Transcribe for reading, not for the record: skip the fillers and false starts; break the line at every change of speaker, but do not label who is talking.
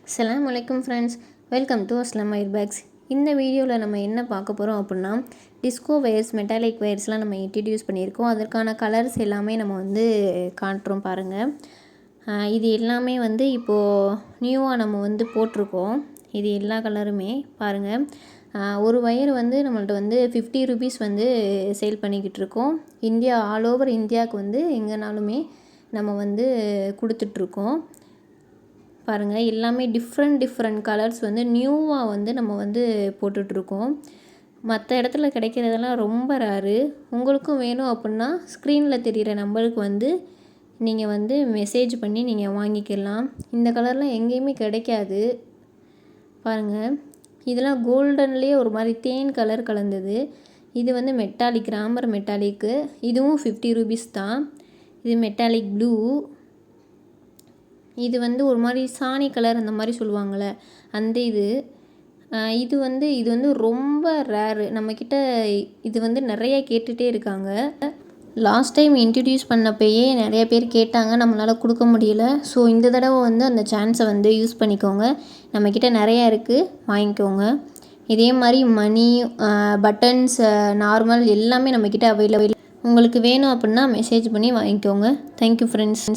அஸ்ஸலாமு அலைக்கும் friends, welcome to Aslam wire bags. இந்த வீடியோவில் நம்ம என்ன பார்க்க போகிறோம் அப்படின்னா, டிஸ்கோ வயர்ஸ், மெட்டாலிக் வயர்ஸ்லாம் நம்ம இன்ட்ரடியூஸ் பண்ணியிருக்கோம். அதற்கான கலர்ஸ் எல்லாமே நம்ம காட்டுறோம் பாருங்கள். இது எல்லாமே இப்போது நியூவாக நம்ம போட்டிருக்கோம். இது எல்லா கலருமே பாருங்கள். ஒரு ஒயர் நம்மள்ட்ட 50 ருபீஸ் சேல் பண்ணிக்கிட்டு இருக்கோம். இந்தியா ஆல் ஓவர் இந்தியாவுக்கு எங்கேனாலுமே நம்ம கொடுத்துட்ருக்கோம். பாருங்கள், எல்லாமே டிஃப்ரெண்ட் கலர்ஸ் நியூவாக நம்ம போட்டுட்ருக்கோம். மற்ற இடத்துல கிடைக்கிறதெல்லாம் ரொம்ப ரேரு. உங்களுக்கும் வேணும் அப்படின்னா ஸ்க்ரீனில் தெரிகிற நம்பருக்கு நீங்கள் மெசேஜ் பண்ணி நீங்கள் வாங்கிக்கலாம். இந்த கலர்லாம் எங்கேயுமே கிடைக்காது. பாருங்கள், இதெல்லாம் கோல்டன்லேயே ஒரு மாதிரி தேன் கலர் கலந்தது. இது மெட்டாலிக், ராமர் மெட்டாலிக்கு. இதுவும் 50 ருபீஸ் தான். இது மெட்டாலிக் ப்ளூ. இது ஒரு மாதிரி சாணி கலர் அந்த மாதிரி சொல்லுவாங்கள்ல, அந்த இது இது ரொம்ப ரேரு நம்மக்கிட்ட. இது நிறைய கேட்டுகிட்டே இருக்காங்க. லாஸ்ட் டைம் இன்ட்ரடியூஸ் பண்ணப்பயே நிறைய பேர் கேட்டாங்க, நம்மளால் கொடுக்க முடியல. ஸோ இந்த தடவை அந்த சான்ஸை யூஸ் பண்ணிக்கோங்க. நம்மக்கிட்ட நிறையா இருக்குது, வாங்கிக்கோங்க. இதே மாதிரி மணி, பட்டன்ஸ், நார்மல் எல்லாமே நம்மக்கிட்ட அவைலபிள். உங்களுக்கு வேணும் அப்படின்னா மெசேஜ் பண்ணி வாங்கிக்கோங்க. Thank you friends.